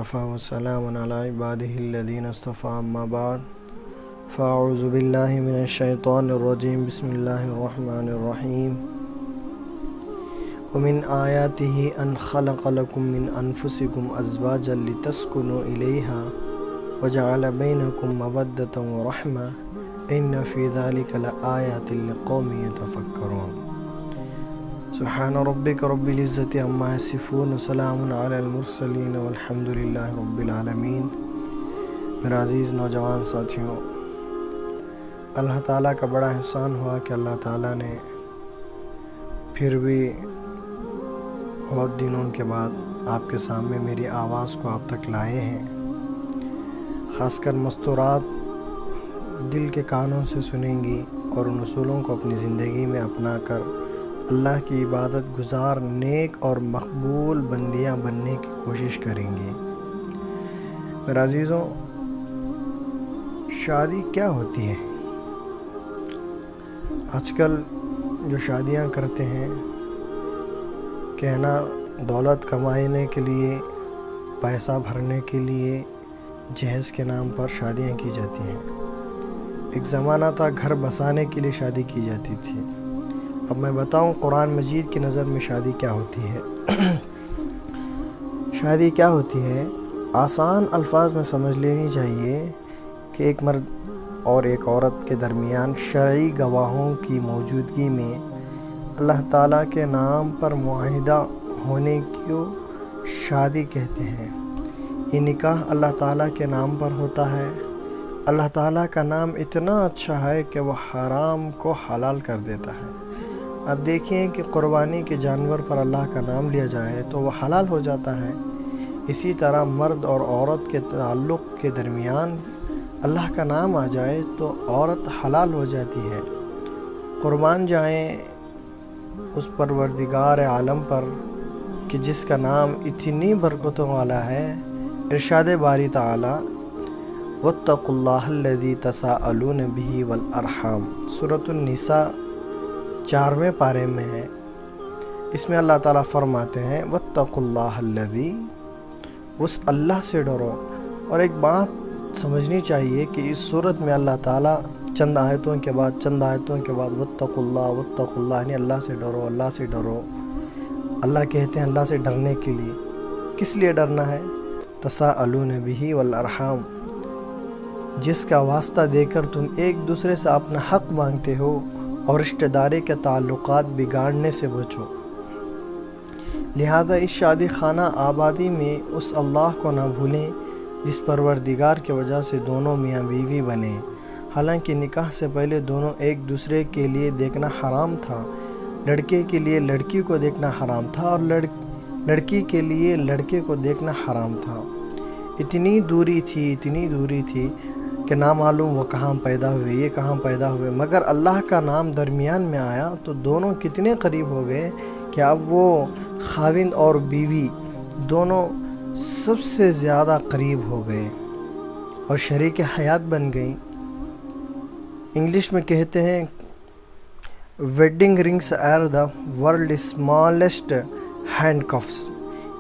وكفى وسلام على عباده الذين اصطفى أما بعد فأعوذ بالله من الشيطان الرجيم بسم الله الرحمن الرحيم ومن آياته أن خلق لكم من أنفسكم أزواجا لتسكنوا إليها وجعل بينكم مودة ورحمة إن في ذلك لآيات لقوم يتفكرون سبحان ربك رب العزة عما يصفون وسلام على المرسلين والحمد لله رب العالمین۔ میرا عزیز نوجوان ساتھیوں، اللہ تعالیٰ کا بڑا احسان ہوا کہ اللہ تعالیٰ نے پھر بھی بہت دنوں کے بعد آپ کے سامنے میری آواز کو آپ تک لائے ہیں۔ خاص کر مستورات دل کے کانوں سے سنیں گی اور ان اصولوں کو اپنی زندگی میں اپنا کر اللہ کی عبادت گزار نیک اور مقبول بندیاں بننے کی کوشش کریں گی۔ میرے عزیزوں، شادی کیا ہوتی ہے؟ آج کل جو شادیاں کرتے ہیں، کہنا دولت کمانے کے لیے، پیسہ بھرنے کے لیے جہیز کے نام پر شادیاں کی جاتی ہیں۔ ایک زمانہ تھا گھر بسانے کے لیے شادی کی جاتی تھی۔ اب میں بتاؤں قرآن مجید کی نظر میں شادی کیا ہوتی ہے۔ شادی کیا ہوتی ہے؟ آسان الفاظ میں سمجھ لینی چاہیے کہ ایک مرد اور ایک عورت کے درمیان شرعی گواہوں کی موجودگی میں اللہ تعالیٰ کے نام پر معاہدہ ہونے کو شادی کہتے ہیں۔ یہ نکاح اللہ تعالیٰ کے نام پر ہوتا ہے۔ اللہ تعالیٰ کا نام اتنا اچھا ہے کہ وہ حرام کو حلال کر دیتا ہے۔ اب دیکھیں کہ قربانی کے جانور پر اللہ کا نام لیا جائے تو وہ حلال ہو جاتا ہے۔ اسی طرح مرد اور عورت کے تعلق کے درمیان اللہ کا نام آ جائے تو عورت حلال ہو جاتی ہے۔ قربان جائیں اس پروردگار عالم پر کہ جس کا نام اتنی برکتوں والا ہے۔ ارشاد باری تعالی واتقوا اللہ الذی تساءلون بہ والارحام، سورۃ النساء 4ویں پارے میں ہے۔ اس میں اللہ تعالیٰ فرماتے ہیں واتقوا اللہ الذی، اس اللہ سے ڈرو۔ اور ایک بات سمجھنی چاہیے کہ اس صورت میں اللہ تعالیٰ چند آیتوں کے بعد واتقوا اللہ یعنی اللہ سے ڈرو، اللہ سے ڈرو۔ اللہ کہتے ہیں اللہ سے ڈرنے کے لیے۔ کس لیے ڈرنا ہے؟ تساءلون بہ والارحام، جس کا واسطہ دے کر تم ایک دوسرے سے اپنا حق مانگتے ہو اور رشتہ داری کے تعلقات بگاڑنے سے بچو۔ لہذا اس شادی خانہ آبادی میں اس اللہ کو نہ بھولیں جس پروردگار کی وجہ سے دونوں میاں بیوی بنے۔ حالانکہ نکاح سے پہلے دونوں ایک دوسرے کے لیے دیکھنا حرام تھا۔ لڑکے کے لیے لڑکی کو دیکھنا حرام تھا اور لڑکی کے لیے لڑکے کو دیکھنا حرام تھا۔ اتنی دوری تھی کہ نامعلوم وہ کہاں پیدا ہوئے، یہ کہاں پیدا ہوئے، مگر اللہ کا نام درمیان میں آیا تو دونوں کتنے قریب ہو گئے کہ اب وہ خاوند اور بیوی دونوں سب سے زیادہ قریب ہو گئے اور شریک حیات بن گئی۔ انگلش میں کہتے ہیں wedding rings are the world smallest handcuffs,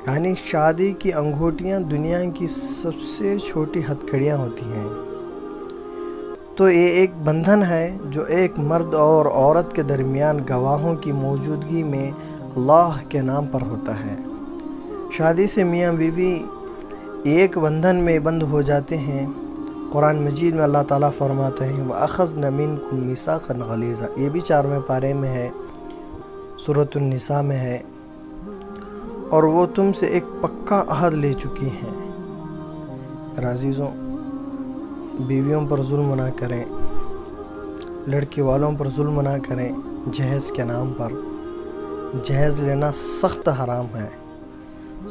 یعنی شادی کی انگوٹھیاں دنیا کی سب سے چھوٹی ہتھکڑیاں ہوتی ہیں۔ تو یہ ایک بندھن ہے جو ایک مرد اور عورت کے درمیان گواہوں کی موجودگی میں اللہ کے نام پر ہوتا ہے۔ شادی سے میاں بیوی ایک بندھن میں بند ہو جاتے ہیں۔ قرآن مجید میں اللہ تعالیٰ فرماتے ہیں وَأَخَذْنَ مِنْكُمْ مِيثَاقًا غَلِيظًا، یہ بھی 4ویں پارے میں ہے، سورۃ النساء میں ہے، اور وہ تم سے ایک پکا عہد لے چکی ہیں۔ عزیزوں، بیویوں پر ظلم نہ کریں، لڑکی والوں پر ظلم نہ کریں۔ جہیز کے نام پر جہیز لینا سخت حرام ہے۔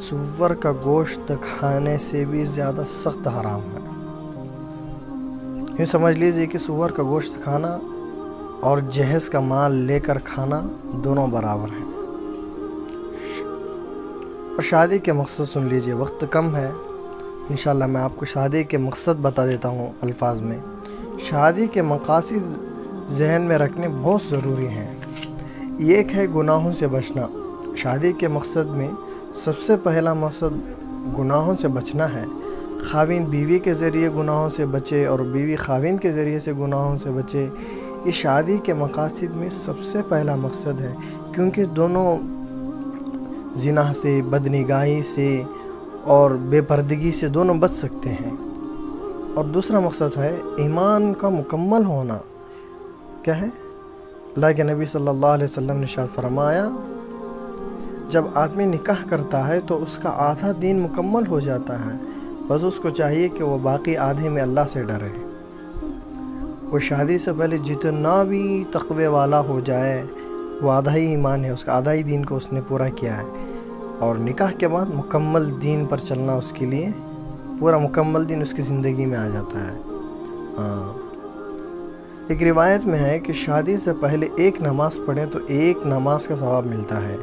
سور کا گوشت کھانے سے بھی زیادہ سخت حرام ہے۔ یوں سمجھ لیجیے کہ سور کا گوشت کھانا اور جہیز کا مال لے کر کھانا دونوں برابر ہیں۔ اور شادی کے مقصد سن لیجیے، وقت کم ہے، انشاءاللہ میں آپ کو شادی کے مقصد بتا دیتا ہوں الفاظ میں۔ شادی کے مقاصد ذہن میں رکھنے بہت ضروری ہیں۔ ایک ہے گناہوں سے بچنا۔ شادی کے مقصد میں سب سے پہلا مقصد گناہوں سے بچنا ہے، خاوند بیوی کے ذریعے گناہوں سے بچے اور بیوی خاوند کے ذریعے سے گناہوں سے بچے، یہ شادی کے مقاصد میں سب سے پہلا مقصد ہے، کیونکہ دونوں زنا سے، بدنگاہی سے اور بے پردگی سے دونوں بچ سکتے ہیں۔ اور دوسرا مقصد ہے ایمان کا مکمل ہونا۔ کیا ہے؟ اللہ کے نبی صلی اللہ علیہ وسلم نے ارشاد فرمایا، جب آدمی نکاح کرتا ہے تو اس کا آدھا دین مکمل ہو جاتا ہے، بس اس کو چاہیے کہ وہ باقی آدھے میں اللہ سے ڈرے۔ وہ شادی سے پہلے جتنا بھی تقوی والا ہو جائے وہ آدھا ہی ایمان ہے، اس کا آدھا ہی دین کو اس نے پورا کیا ہے، اور نکاح کے بعد مکمل دین پر چلنا اس کے لیے پورا مکمل دین اس کی زندگی میں آ جاتا ہے۔ ایک روایت میں ہے کہ شادی سے پہلے ایک نماز پڑھیں تو ایک نماز کا ثواب ملتا ہے،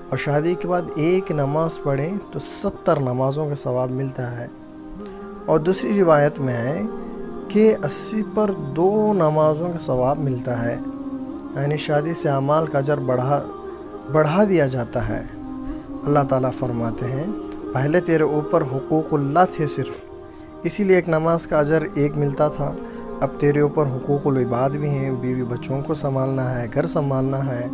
اور شادی کے بعد ایک نماز پڑھیں تو 70 نمازوں کا ثواب ملتا ہے۔ اور دوسری روایت میں ہے کہ 80 پر 2 نمازوں کا ثواب ملتا ہے، یعنی شادی سے اعمال کا اجر بڑھا دیا جاتا ہے۔ اللہ تعالیٰ فرماتے ہیں، پہلے تیرے اوپر حقوق اللہ تھے صرف، اسی لیے ایک نماز کا اجر ایک ملتا تھا، اب تیرے اوپر حقوق العباد بھی ہیں، بیوی بچوں کو سنبھالنا ہے، گھر سنبھالنا ہے،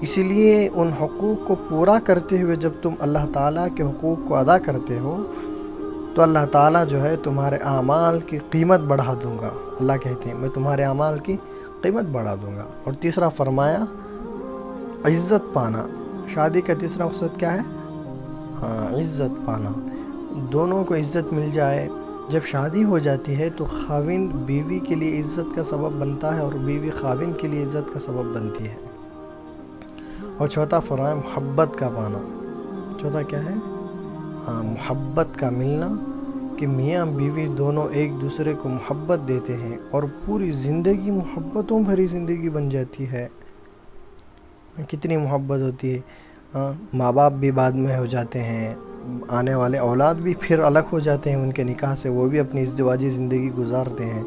اسی لیے ان حقوق کو پورا کرتے ہوئے جب تم اللہ تعالیٰ کے حقوق کو ادا کرتے ہو تو اللہ تعالیٰ جو ہے تمہارے اعمال کی قیمت بڑھا دوں گا۔ اللہ کہتے ہیں میں تمہارے اعمال کی قیمت بڑھا دوں گا۔ اور تیسرا فرمایا عزت پانا۔ شادی کا تیسرا مقصد کیا ہے؟ عزت پانا، دونوں کو عزت مل جائے۔ جب شادی ہو جاتی ہے تو خاوند بیوی کے لیے عزت کا سبب بنتا ہے اور بیوی خاوند کے لیے عزت کا سبب بنتی ہے۔ اور چوتھا فرمایا محبت کا پانا۔ چوتھا کیا ہے؟ محبت کا ملنا، کہ میاں بیوی دونوں ایک دوسرے کو محبت دیتے ہیں اور پوری زندگی محبتوں بھری زندگی بن جاتی ہے۔ کتنی محبت ہوتی ہے، ماں باپ بھی بعد میں ہو جاتے ہیں، آنے والے اولاد بھی پھر الگ ہو جاتے ہیں ان کے نکاح سے، وہ بھی اپنی ازدواجی زندگی گزارتے ہیں۔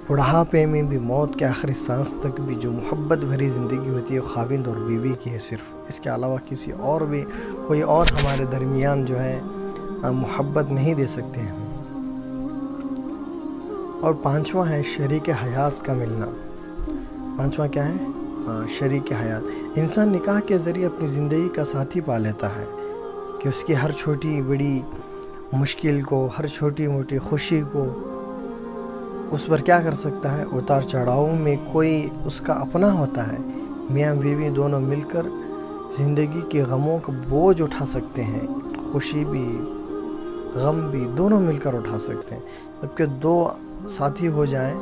بڑھاپے میں بھی، موت کے آخری سانس تک بھی جو محبت بھری زندگی ہوتی ہے خاوند اور بیوی کی ہے صرف، اس کے علاوہ کسی اور بھی کوئی اور ہمارے درمیان جو ہے محبت نہیں دے سکتے ہیں۔ اور پانچواں ہے شریک حیات کا ملنا۔ پانچواں کیا ہے؟ شریک حیات۔ انسان نکاح کے ذریعے اپنی زندگی کا ساتھی پا لیتا ہے، کہ اس کی ہر چھوٹی بڑی مشکل کو، ہر چھوٹی موٹی خوشی کو اس پر کیا کر سکتا ہے، اتار چڑھاؤ میں کوئی اس کا اپنا ہوتا ہے۔ میاں بیوی دونوں مل کر زندگی کے غموں کا بوجھ اٹھا سکتے ہیں، خوشی بھی غم بھی دونوں مل کر اٹھا سکتے ہیں۔ جبکہ دو ساتھی ہو جائیں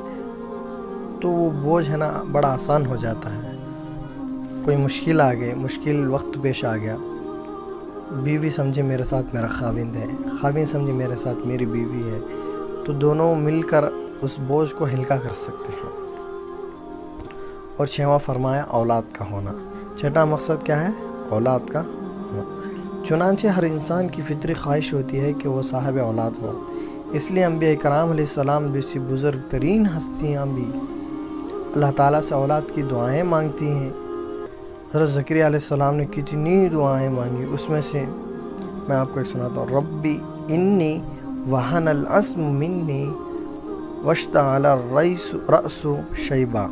تو وہ بوجھ ہے نا بڑا آسان ہو جاتا ہے۔ کوئی مشکل آ گئی، مشکل وقت پیش آ گیا، بیوی سمجھے میرے ساتھ میرا خاوند ہے، خاوند سمجھے میرے ساتھ میری بیوی ہے، تو دونوں مل کر اس بوجھ کو ہلکا کر سکتے ہیں۔ اور چھواں فرمایا اولاد کا ہونا۔ چھٹا مقصد کیا ہے؟ اولاد کا ہونا۔ چنانچہ ہر انسان کی فطری خواہش ہوتی ہے کہ وہ صاحب اولاد ہو، اس لیے انبیاء کرام علیہ السلام جیسی بزرگ ترین ہستیاں بھی اللہ تعالیٰ سے اولاد کی دعائیں مانگتی ہیں۔ حضرت زکریا علیہ السلام نے کتنی دعائیں مانگی، اس میں سے میں آپ کو ایک سناتا ہوں۔ ربی انی وہن العظم منی واشتعل الرأس شیبا۔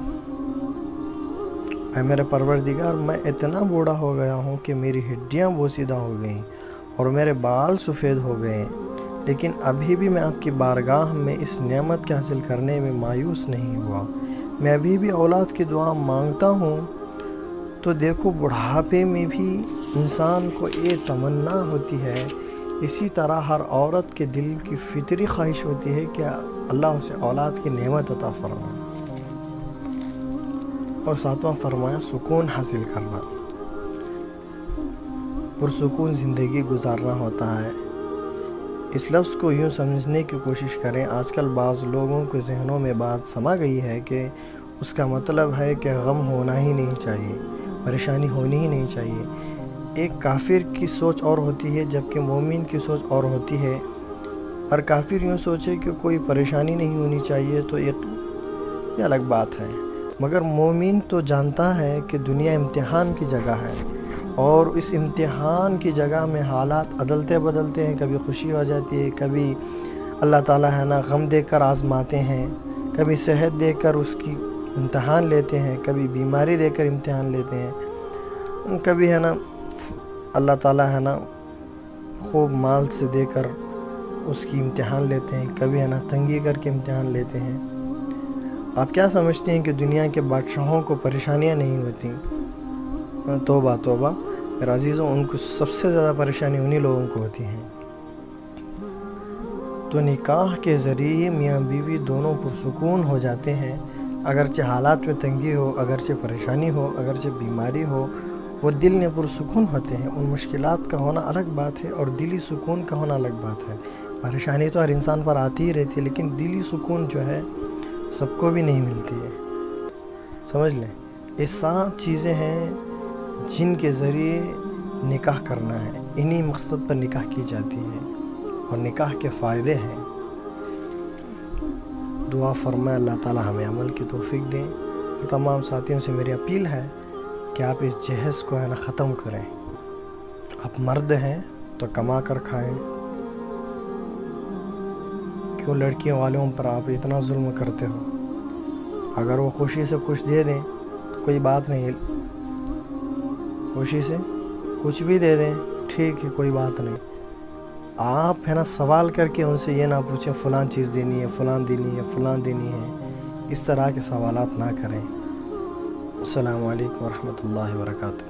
اے میرے پروردگار، میں اتنا بوڑھا ہو گیا ہوں کہ میری ہڈیاں بوسیدہ ہو گئیں اور میرے بال سفید ہو گئے، لیکن ابھی بھی میں آپ کی بارگاہ میں اس نعمت کے حاصل کرنے میں مایوس نہیں ہوا۔ میں ابھی بھی اولاد کی دعا مانگتا ہوں۔ تو دیکھو بڑھاپے میں بھی انسان کو یہ تمنا ہوتی ہے، اسی طرح ہر عورت کے دل کی فطری خواہش ہوتی ہے کہ اللہ اسے اولاد کی نعمت عطا فرمائے۔ اور ساتواں فرمایا سکون حاصل کرنا، پرسکون زندگی گزارنا ہوتا ہے۔ اس لفظ کو یوں سمجھنے کی کوشش کریں، آج کل بعض لوگوں کے ذہنوں میں بات سما گئی ہے کہ اس کا مطلب ہے کہ غم ہونا ہی نہیں چاہیے، پریشانی ہونی ہی نہیں چاہیے۔ ایک کافر کی سوچ اور ہوتی ہے جبکہ مومن کی سوچ اور ہوتی ہے۔ اور کافر یوں سوچے کہ کوئی پریشانی نہیں ہونی چاہیے تو یہ الگ بات ہے، مگر مومن تو جانتا ہے کہ دنیا امتحان کی جگہ ہے، اور اس امتحان کی جگہ میں حالات عدلتے بدلتے ہیں، کبھی خوشی ہو جاتی ہے، کبھی اللہ تعالیٰ ہے نا غم دے کر آزماتے ہیں، کبھی صحت دے کر اس کی امتحان لیتے ہیں، کبھی بیماری دے کر امتحان لیتے ہیں، کبھی ہے نا اللہ تعالیٰ ہے نا خوب مال سے دے کر اس کی امتحان لیتے ہیں، کبھی ہے نا تنگی کر کے امتحان لیتے ہیں۔ آپ کیا سمجھتے ہیں کہ دنیا کے بادشاہوں کو پریشانیاں نہیں ہوتی؟ توبہ توبہ میرے عزیزوں، ان کو سب سے زیادہ پریشانی انہی لوگوں کو ہوتی ہیں۔ تو نکاح کے ذریعے میاں بیوی دونوں پرسکون ہو جاتے ہیں، اگرچہ حالات میں تنگی ہو، اگرچہ پریشانی ہو، اگرچہ بیماری ہو، وہ دل میں پرسکون ہوتے ہیں۔ ان مشکلات کا ہونا الگ بات ہے اور دلی سکون کا ہونا الگ بات ہے۔ پریشانی تو ہر انسان پر آتی ہی رہتی ہے، لیکن دلی سکون جو ہے سب کو بھی نہیں ملتی ہے۔ سمجھ لیں، یہ 7 چیزیں ہیں جن کے ذریعے نکاح کرنا ہے، انہی مقصد پر نکاح کی جاتی ہے اور نکاح کے فائدے ہیں۔ دعا فرمائے اللہ تعالی ہمیں عمل کی توفیق دیں، اور تمام ساتھیوں سے میری اپیل ہے کہ آپ اس جہیز کو ہے نا ختم کریں۔ آپ مرد ہیں تو کما کر کھائیں، کیوں لڑکیوں والوں پر آپ اتنا ظلم کرتے ہو؟ اگر وہ خوشی سے کچھ دے دیں تو کوئی بات نہیں، خوشی سے کچھ بھی دے دیں ٹھیک ہے، کوئی بات نہیں۔ آپ ہے نا سوال کر کے ان سے یہ نہ پوچھیں فلاں چیز دینی ہے، فلاں دینی ہے، فلاں دینی ہے، اس طرح کے سوالات نہ کریں۔ السلام علیکم ورحمۃ اللہ وبرکاتہ۔